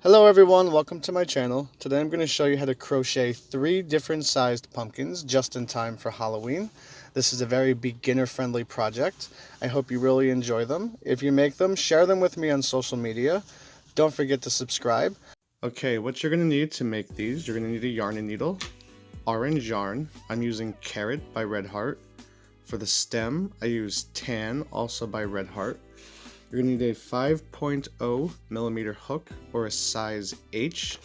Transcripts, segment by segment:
Hello everyone, welcome to my channel. Today I'm going to show you how to crochet 3 different sized pumpkins just in time for Halloween. This is a very beginner friendly project. I hope you really enjoy them. If you make them, share them with me on social media. Don't forget to subscribe. Okay, what you're going to need to make these, you're going to need a yarn and needle, orange yarn. I'm using Carrot by Red Heart. For the stem, I use Tan, also by Red Heart. You're going to need a 5.0 millimeter hook or a size H,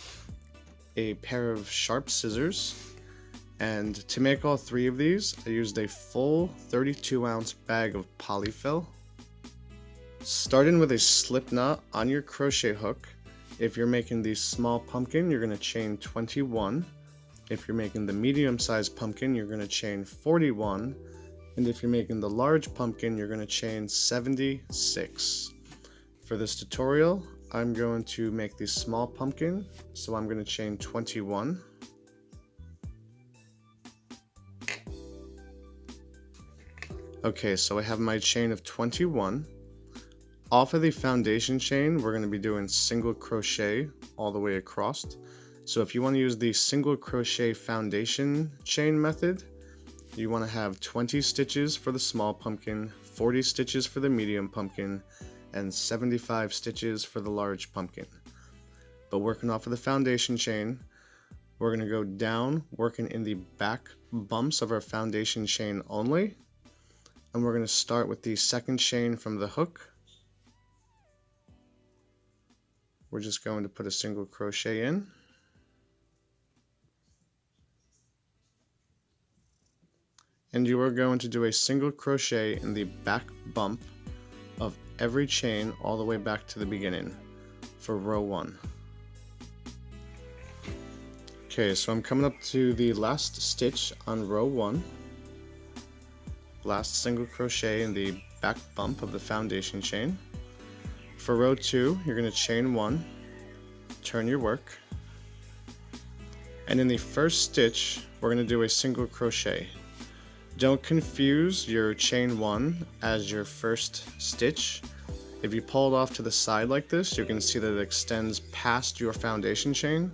a pair of sharp scissors, and to make all 3 of these, I used a full 32-ounce bag of polyfill. Start in with a slip knot on your crochet hook. If you're making the small pumpkin, you're going to chain 21. If you're making the medium-sized pumpkin, you're going to chain 41. And if you're making the large pumpkin, you're going to chain 76. For this tutorial, I'm going to make the small pumpkin, so I'm going to chain 21. Okay, so I have my chain of 21. Off of the foundation chain, we're going to be doing single crochet all the way across. So if you want to use the single crochet foundation chain method, you want to have 20 stitches for the small pumpkin, 40 stitches for the medium pumpkin, and 75 stitches for the large pumpkin. But working off of the foundation chain, we're going to go down, working in the back bumps of our foundation chain only. And we're going to start with the second chain from the hook. We're just going to put a single crochet in. And you are going to do a single crochet in the back bump of every chain all the way back to the beginning for row 1. Okay, so I'm coming up to the last stitch on row 1. Last single crochet in the back bump of the foundation chain. For row 2, you're going to chain 1, turn your work, and in the first stitch, we're going to do a single crochet. Don't confuse your chain 1 as your first stitch. If you pull it off to the side like this, you can see that it extends past your foundation chain,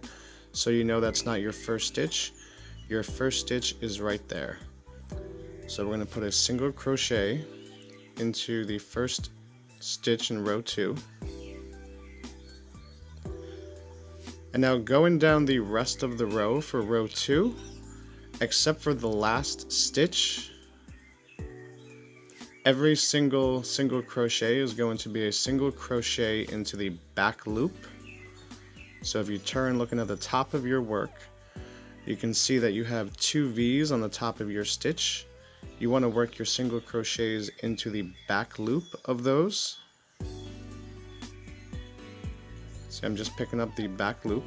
so you know that's not your first stitch. Your first stitch is right there. So we're going to put a single crochet into the first stitch in row 2. And now going down the rest of the row for row 2, except for the last stitch, every single crochet is going to be a single crochet into the back loop. So if you turn looking at the top of your work, you can see that you have 2 V's on the top of your stitch. You want to work your single crochets into the back loop of those. So I'm just picking up the back loop.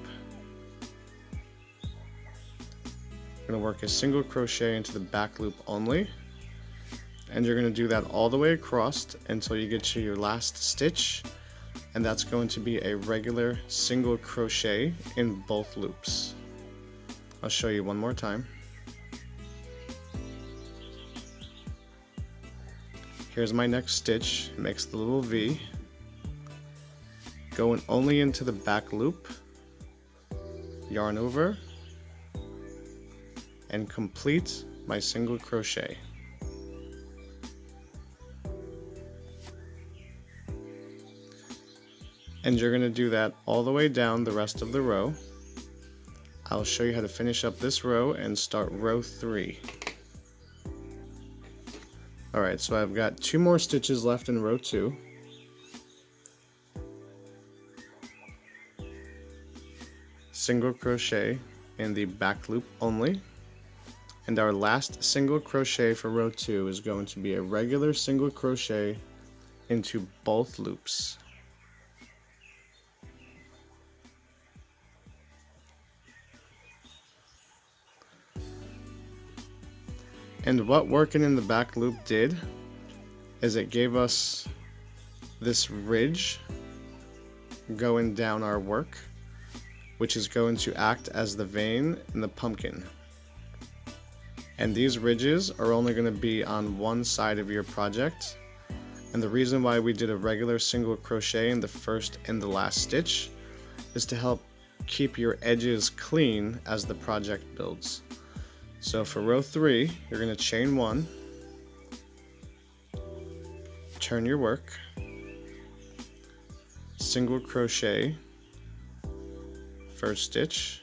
You're going to work a single crochet into the back loop only, and you're going to do that all the way across until you get to your last stitch, and that's going to be a regular single crochet in both loops. I'll show you one more time. Here's my next stitch. It makes the little V, going only into the back loop, yarn over, and complete my single crochet. And you're going to do that all the way down the rest of the row. I'll show you how to finish up this row and start row 3. Alright, so I've got 2 more stitches left in row 2. Single crochet in the back loop only. And our last single crochet for row 2 is going to be a regular single crochet into both loops. And what working in the back loop did is it gave us this ridge going down our work, which is going to act as the vein in the pumpkin. And these ridges are only going to be on one side of your project, And the reason why we did a regular single crochet in the first and the last stitch is to help keep your edges clean as the project builds. So for row 3, you're going to chain 1, turn your work, single crochet, first stitch,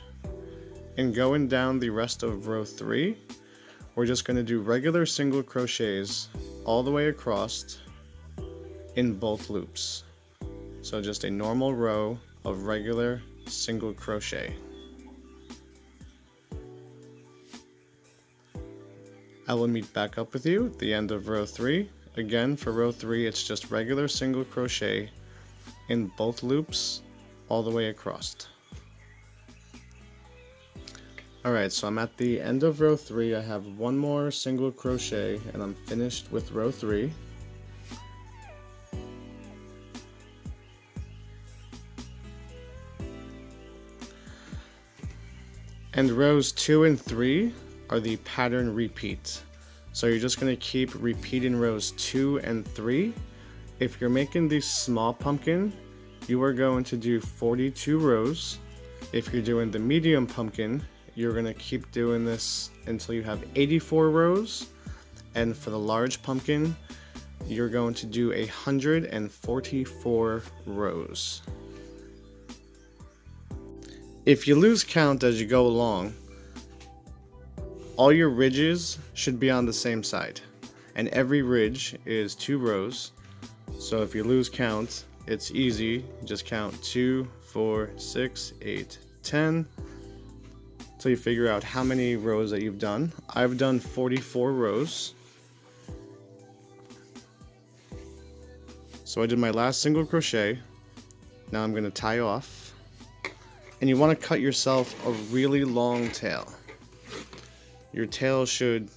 and going down the rest of row 3, we're just going to do regular single crochets all the way across in both loops. So just a normal row of regular single crochet. I will meet back up with you at the end of row 3. Again, for row 3, it's just regular single crochet in both loops all the way across. Alright, so I'm at the end of row 3. I have one more single crochet and I'm finished with row 3. And rows 2 and 3 are the pattern repeat. So you're just going to keep repeating rows 2 and 3. If you're making the small pumpkin, you are going to do 42 rows. If you're doing the medium pumpkin, you're going to keep doing this until you have 84 rows. And for the large pumpkin, you're going to do 144 rows. If you lose count as you go along, all your ridges should be on the same side, and every ridge is 2 rows. So if you lose count, it's easy. Just count 2, 4, 6, 8, 10 until you figure out how many rows that you've done. I've done 44 rows. So I did my last single crochet. Now I'm going to tie off. And you want to cut yourself a really long tail. Your tail should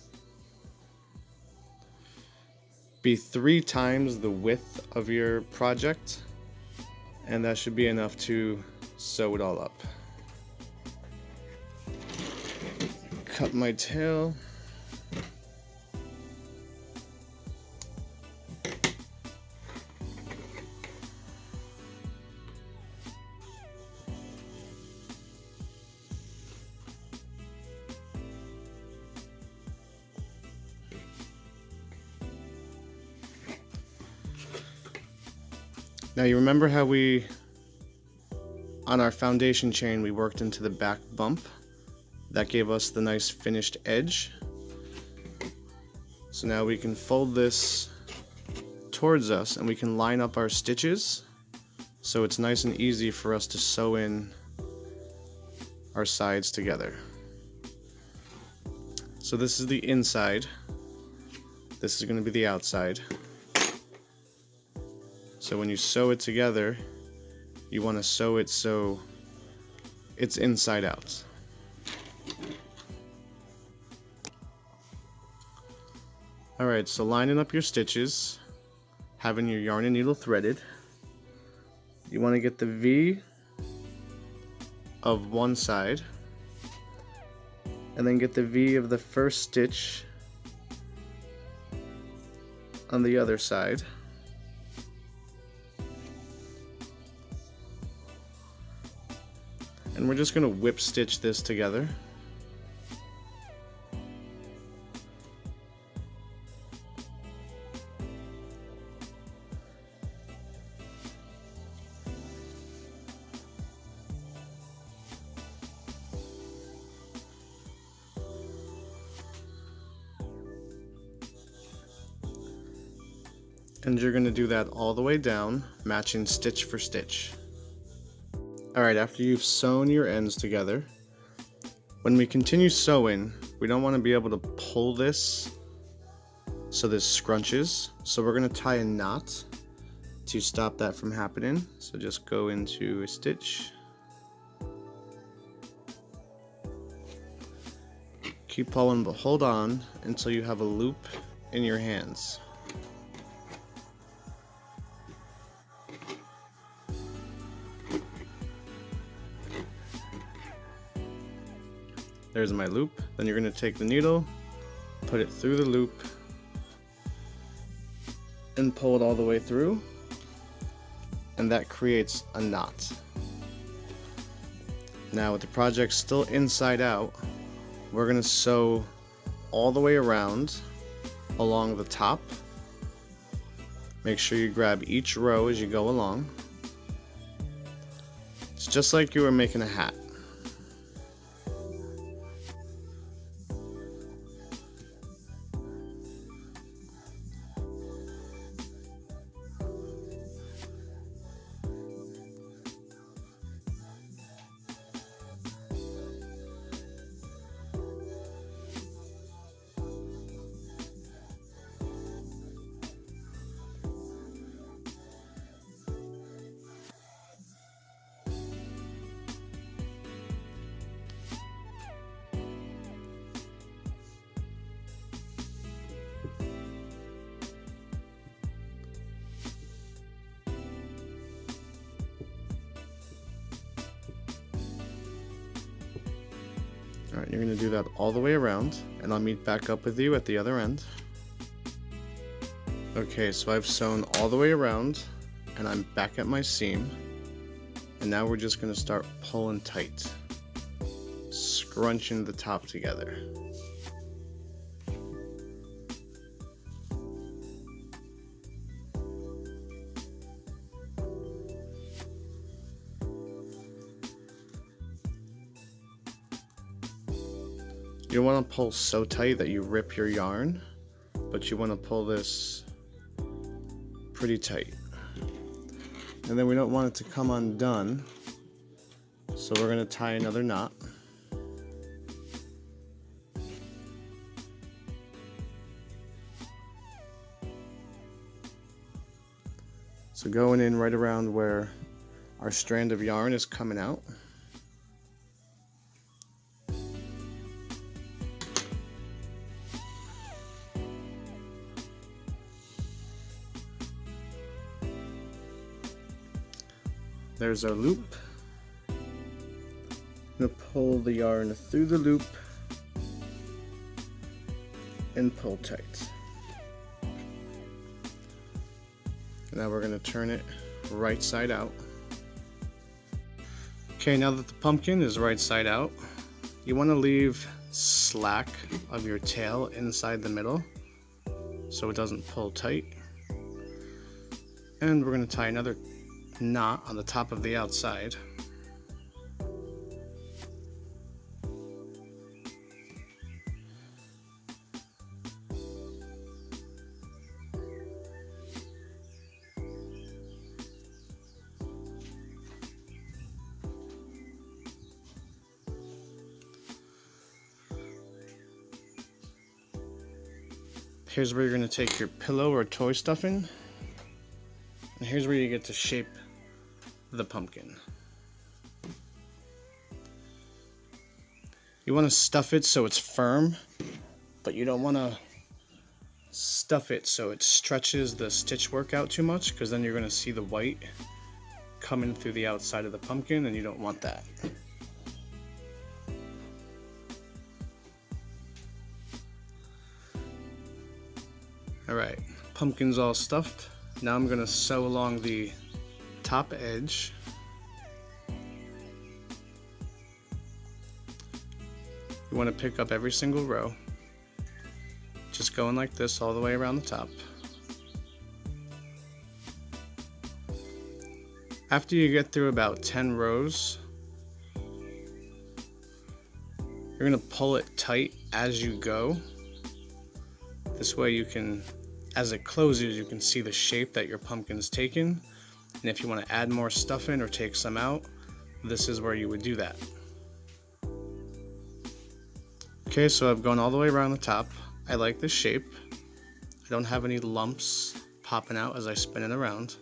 be 3 times the width of your project, and that should be enough to sew it all up. Cut my tail. Now you remember how on our foundation chain, we worked into the back bump? That gave us the nice finished edge. So now we can fold this towards us and we can line up our stitches so it's nice and easy for us to sew in our sides together. So this is the inside. This is going to be the outside. So when you sew it together, you want to sew it so it's inside out. Alright, so lining up your stitches, having your yarn and needle threaded, you want to get the V of one side, and then get the V of the first stitch on the other side. And we're just going to whip stitch this together. And you're going to do that all the way down, matching stitch for stitch. Alright, after you've sewn your ends together, when we continue sewing, we don't want to be able to pull this so this scrunches. So we're going to tie a knot to stop that from happening. So just go into a stitch. Keep pulling, but hold on until you have a loop in your hands. There's my loop. Then you're going to take the needle, put it through the loop, and pull it all the way through, and that creates a knot. Now with the project still inside out, we're going to sew all the way around along the top. Make sure you grab each row as you go along. It's just like you were making a hat. Alright, you're going to do that all the way around, and I'll meet back up with you at the other end. Okay, so I've sewn all the way around, and I'm back at my seam. And now we're just going to start pulling tight, scrunching the top together. You don't want to pull so tight that you rip your yarn, but you want to pull this pretty tight. And then we don't want it to come undone, so we're going to tie another knot. So going in right around where our strand of yarn is coming out. There's our loop. I'm going to pull the yarn through the loop and pull tight. Now we're going to turn it right side out. Okay, now that the pumpkin is right side out, you want to leave slack of your tail inside the middle so it doesn't pull tight. And we're going to tie another knot on the top of the outside. Here's where you're going to take your pillow or toy stuffing, and here's where you get to shape the pumpkin. You want to stuff it so it's firm, but you don't want to stuff it so it stretches the stitch work out too much, because then you're going to see the white coming through the outside of the pumpkin, and you don't want that. Alright, pumpkin's all stuffed. Now I'm going to sew along the top edge. You want to pick up every single row, just going like this all the way around the top. After you get through about 10 rows, you're going to pull it tight as you go. This way you can, as it closes, you can see the shape that your pumpkin's taken. And if you want to add more stuff in or take some out, this is where you would do that. Okay, so I've gone all the way around the top. I like this shape. I don't have any lumps popping out as I spin it around.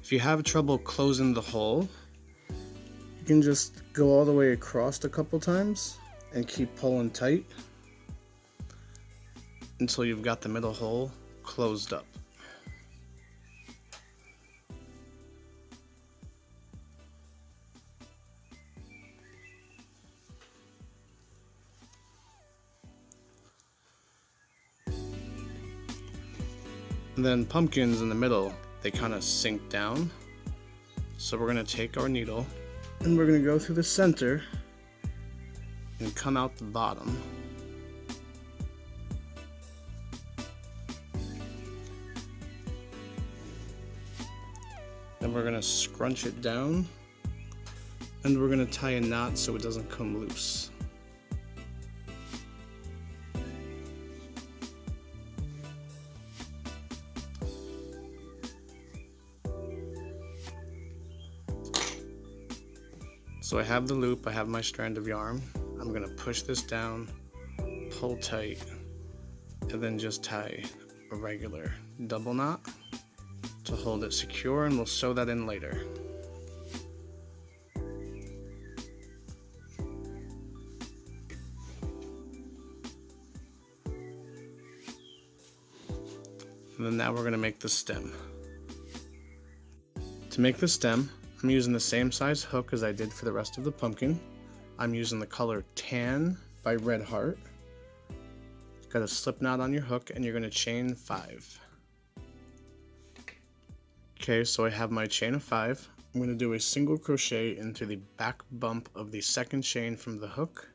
If you have trouble closing the hole, you can just go all the way across a couple times and keep pulling tight until you've got the middle hole closed up. And then pumpkins in the middle, they kind of sink down. So we're going to take our needle And we're going to go through the center and come out the bottom. Then we're going to scrunch it down, and we're going to tie a knot so it doesn't come loose. So I have the loop, I have my strand of yarn. I'm going to push this down, pull tight, and then just tie a regular double knot to hold it secure, and we'll sew that in later. And then now we're going to make the stem. To make the stem, I'm using the same size hook as I did for the rest of the pumpkin. I'm using the color Tan by Red Heart. Got a slip knot on your hook, and you're going to chain 5. Okay, so I have my chain of 5. I'm going to do a single crochet into the back bump of the second chain from the hook.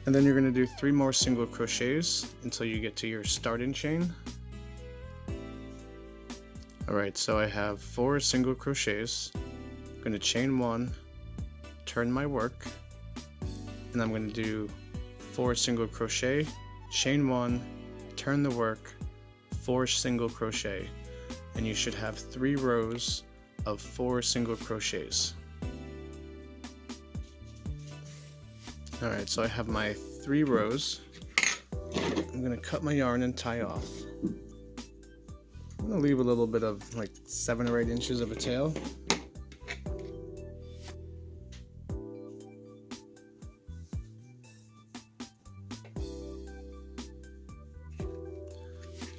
And then you're going to do 3 more single crochets until you get to your starting chain. Alright, so I have 4 single crochets. I'm going to chain 1, turn my work, and I'm going to do 4 single crochet, chain 1, turn the work, 4 single crochet, and you should have 3 rows of 4 single crochets. Alright, so I have my 3 rows. I'm going to cut my yarn and tie off. I'm going to leave a little bit of like 7 or 8 inches of a tail.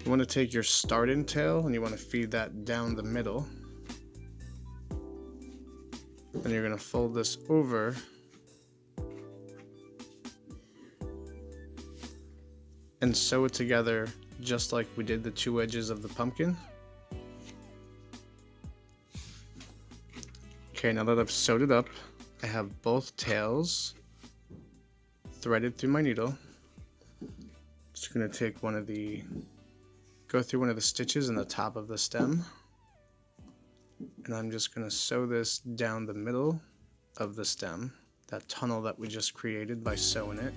You want to take your starting tail and you want to feed that down the middle. Then you're going to fold this over and sew it together just like we did the 2 edges of the pumpkin. Okay, now that I've sewed it up, I have both tails threaded through my needle. Just going to take go through one of the stitches in the top of the stem, and I'm just going to sew this down the middle of the stem, that tunnel that we just created by sewing it.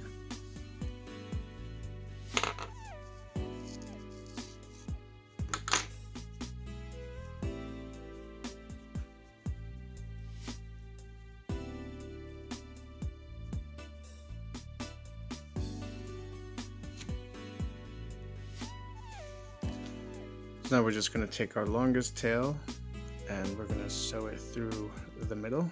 Now we're just going to take our longest tail and we're going to sew it through the middle.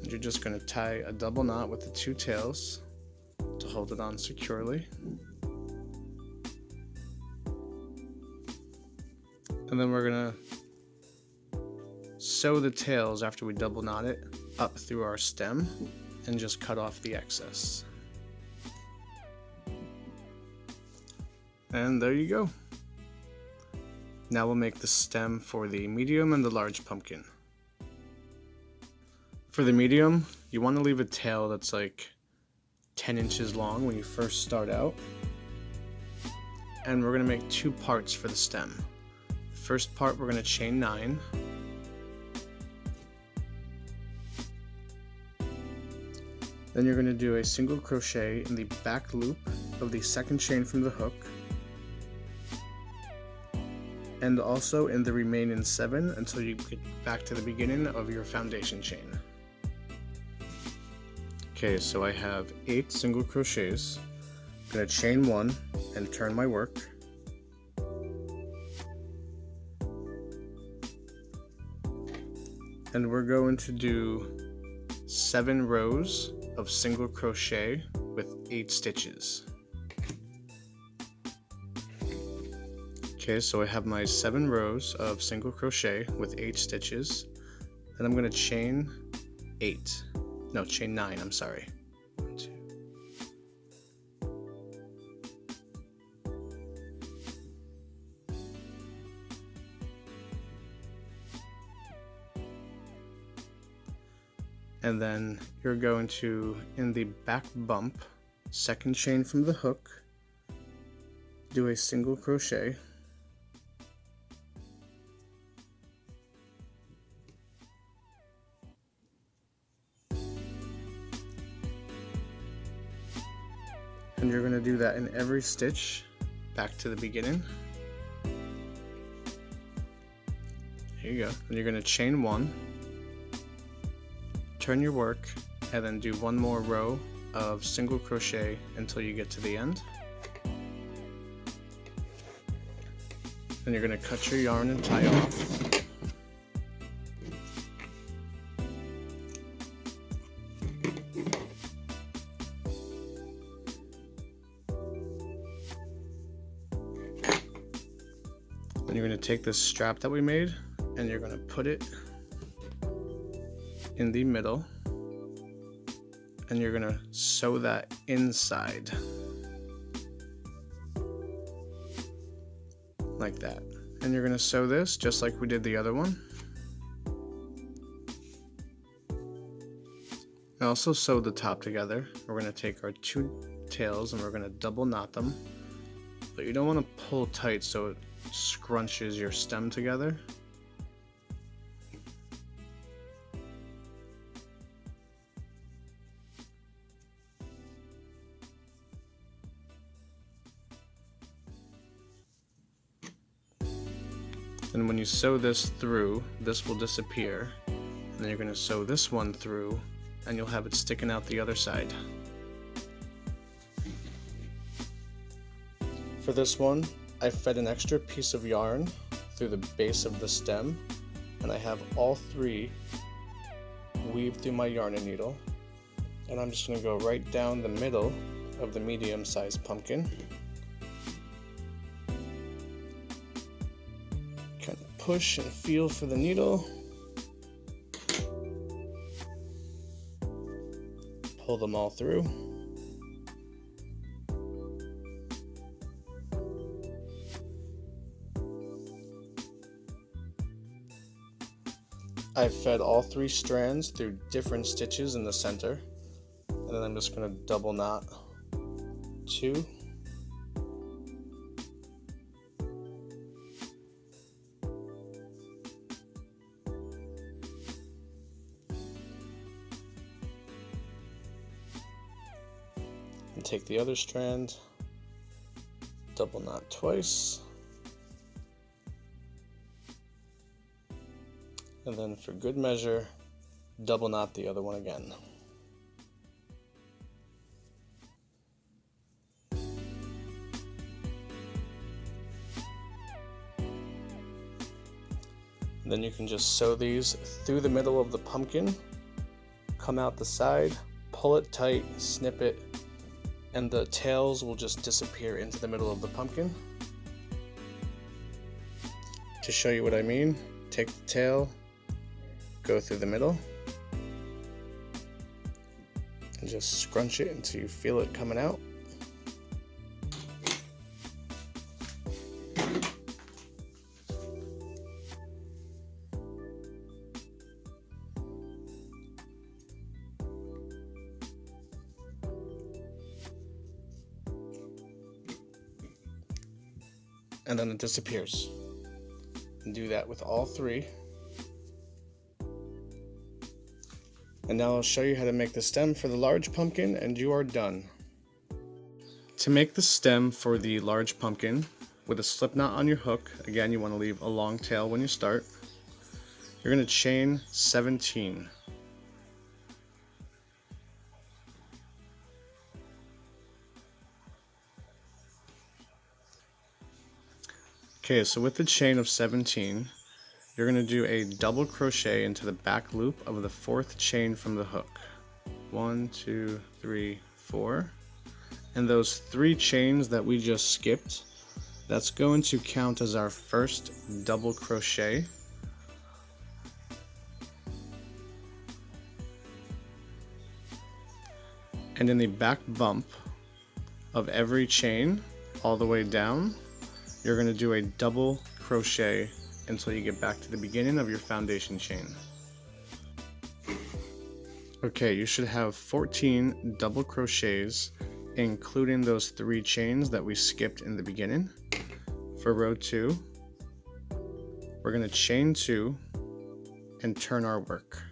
You're just going to tie a double knot with the 2 tails to hold it on securely. And then we're going to sew the tails after we double knot it up through our stem and just cut off the excess. And there you go. Now we'll make the stem for the medium and the large pumpkin. For the medium, you want to leave a tail that's like 10 inches long when you first start out. And we're going to make 2 parts for the stem. The first part we're going to chain 9. Then you're going to do a single crochet in the back loop of the second chain from the hook. And also in the remaining 7 until you get back to the beginning of your foundation chain. Okay, so I have 8 single crochets. I'm going to chain 1 and turn my work. And we're going to do 7 rows of single crochet with 8 stitches. Okay, so I have my 7 rows of single crochet with 8 stitches, and I'm going to chain 9, I'm sorry. 1, 2. And then you're going to, in the back bump, second chain from the hook, do a single crochet, and you're going to do that in every stitch back to the beginning. Here you go. And you're going to chain 1, turn your work, and then do 1 more row of single crochet until you get to the end. Then you're going to cut your yarn and tie off. Then you're going to take this strap that we made and you're going to put it in the middle, and you're going to sew that inside like that. And you're going to sew this just like we did the other one. And also sew the top together. We're going to take our 2 tails and we're going to double knot them, but you don't want to pull tight so it scrunches your stem together. And when you sew this through, this will disappear. And then you're going to sew this one through, and you'll have it sticking out the other side. For this one, I fed an extra piece of yarn through the base of the stem, and I have all 3 weaved through my yarning needle. And I'm just going to go right down the middle of the medium-sized pumpkin. Kind of push and feel for the needle. Pull them all through. I've fed all 3 strands through different stitches in the center, and then I'm just going to double knot 2. And take the other strand, double knot twice, and then for good measure, double knot the other one again. And then you can just sew these through the middle of the pumpkin, come out the side, pull it tight, snip it, and the tails will just disappear into the middle of the pumpkin. To show you what I mean, take the tail, go through the middle, and just scrunch it until you feel it coming out. And then it disappears. And do that with all 3. And now I'll show you how to make the stem for the large pumpkin, and you are done. To make the stem for the large pumpkin, with a slip knot on your hook, again you want to leave a long tail when you start, you're going to chain 17. Okay, so with the chain of 17, you're going to do a double crochet into the back loop of the 4th chain from the hook. 1, 2, 3, 4. And those 3 chains that we just skipped, that's going to count as our first double crochet. And in the back bump of every chain all the way down, you're going to do a double crochet until you get back to the beginning of your foundation chain. Okay, you should have 14 double crochets, including those 3 chains that we skipped in the beginning. For row 2, we're going to chain 2 and turn our work.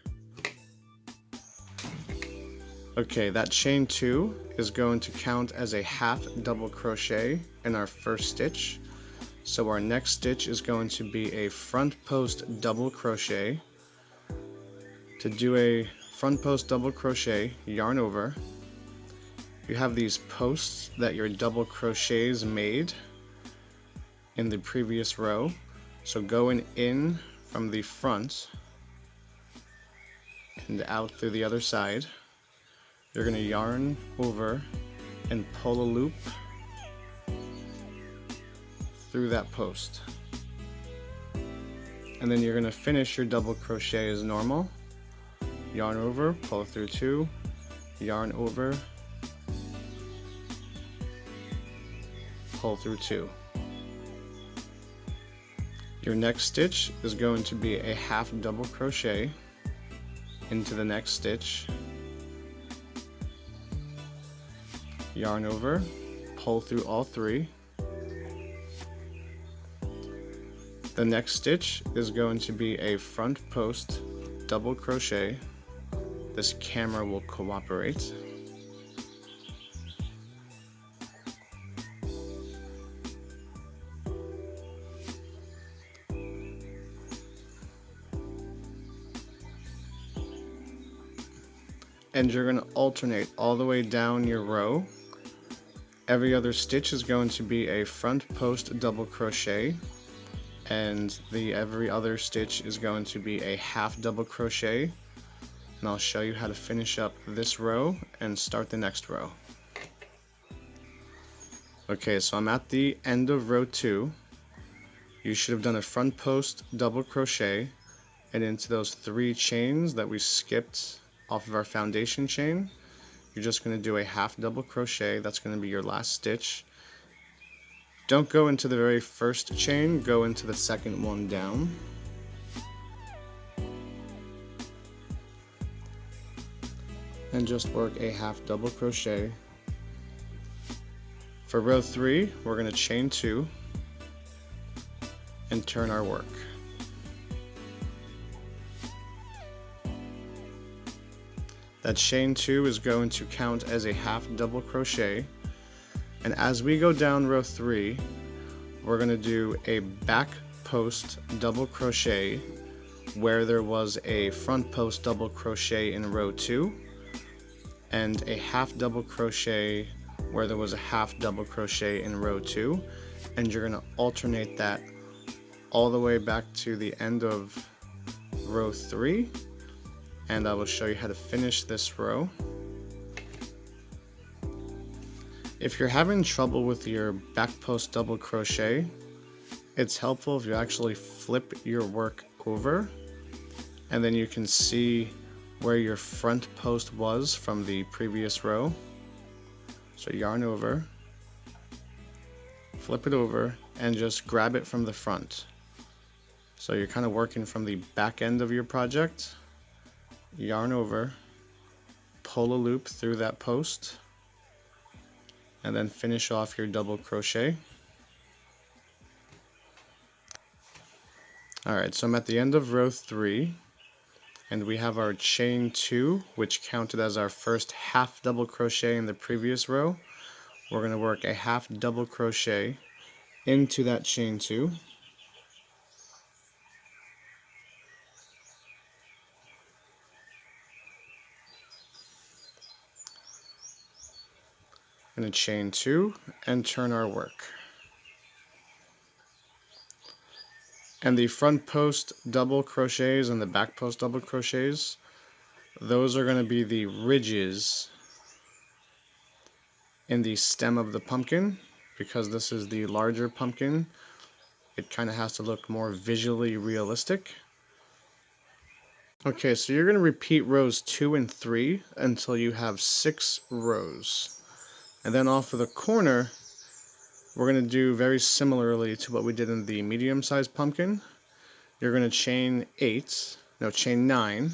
Okay, that chain 2 is going to count as a half double crochet in our first stitch. So our next stitch is going to be a front post double crochet. To do a front post double crochet, yarn over. You have these posts that your double crochets made in the previous row. So going in from the front and out through the other side, you're going to yarn over and pull a loop through that post. And then you're going to finish your double crochet as normal. Yarn over, pull through 2, yarn over, pull through 2. Your next stitch is going to be a half double crochet into the next stitch, yarn over, pull through all 3. The next stitch is going to be a front post double crochet. This camera will cooperate. And you're going to alternate all the way down your row. Every other stitch is going to be a front post double crochet, and every other stitch is going to be a half double crochet. And I'll show you how to finish up this row and start the next row. Okay, so I'm at the end of row 2. You should have done a front post double crochet and into those 3 chains that we skipped off of our foundation chain. You're just going to do a half double crochet. That's going to be your last stitch. Don't go into the very first chain, go into the second one down. And just work a half double crochet. For row 3, we're going to chain 2 and turn our work. That chain 2 is going to count as a half double crochet, and as we go down row 3, we're going to do a back post double crochet where there was a front post double crochet in row 2, and a half double crochet where there was a half double crochet in row 2, and you're going to alternate that all the way back to the end of row 3, and I will show you how to finish this row. If you're having trouble with your back post double crochet, it's helpful if you actually flip your work over, and then you can see where your front post was from the previous row. So yarn over, flip it over, and just grab it from the front. So you're kind of working from the back end of your project. Yarn over, pull a loop through that post, and then finish off your double crochet. Alright, so I'm at the end of row 3, and we have our chain 2, which counted as our first half double crochet in the previous row. We're going to work a half double crochet into that chain 2. And a chain 2 and turn our work. And the front post double crochets and the back post double crochets, those are going to be the ridges in the stem of the pumpkin. Because this is the larger pumpkin, it kind of has to look more visually realistic. Okay, so you're going to repeat rows 2 and 3 until you have 6 rows. And then off of the corner, we're going to do very similarly to what we did in the medium-sized pumpkin. You're going to chain 9.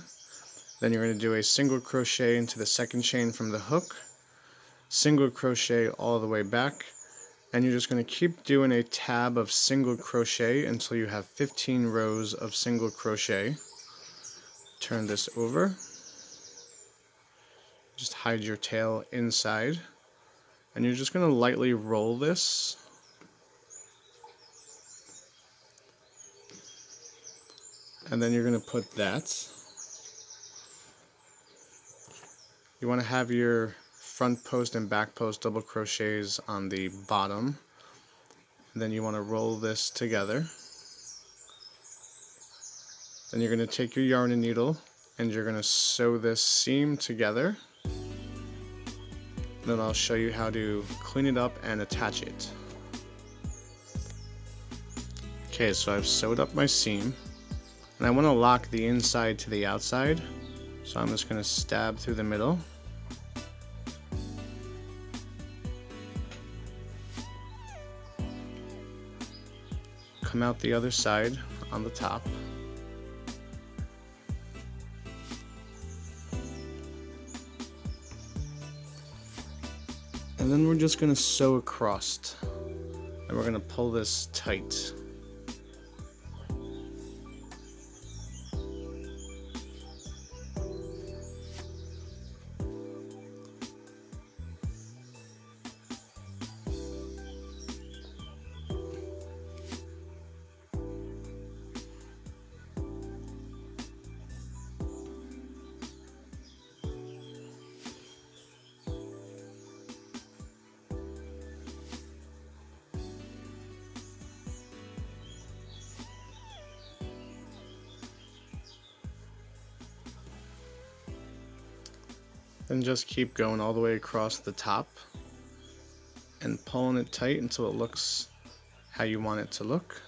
Then you're going to do a single crochet into the second chain from the hook, single crochet all the way back, and you're just going to keep doing a tab of single crochet until you have 15 rows of single crochet. Turn this over. Just hide your tail inside, and you're just going to lightly roll this. And then you're going to put that. You want to have your front post and back post double crochets on the bottom, and then you want to roll this together. Then you're going to take your yarn and needle and you're going to sew this seam together. Then I'll show you how to clean it up and attach it. Okay, so I've sewed up my seam and I want to lock the inside to the outside, so I'm just going to stab through the middle. Come out the other side on the top. And then we're just going to sew across. And we're going to pull this tight. And just keep going all the way across the top and pulling it tight until it looks how you want it to look.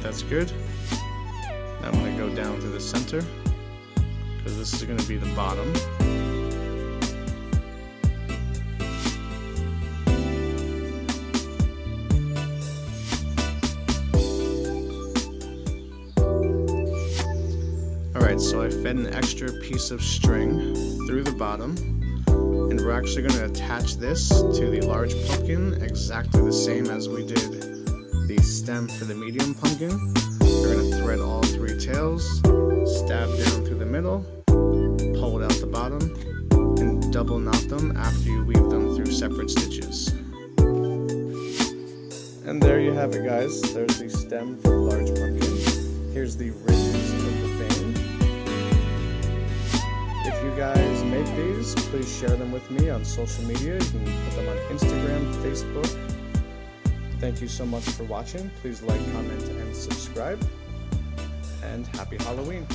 That's good. Now I'm going to go down to the center because this is going to be the bottom. Alright, so I fed an extra piece of string through the bottom, and we're actually going to attach this to the large pumpkin exactly the same as we did the stem for the medium pumpkin. You're going to thread all 3 tails, stab down through the middle, pull it out the bottom, and double knot them after you weave them through separate stitches. And there you have it, guys. There's the stem for the large pumpkin. Here's the ridges of the vein. If you guys make these, please share them with me on social media. You can put them on Instagram, Facebook. Thank you so much for watching. Please like, comment, and subscribe. And happy Halloween.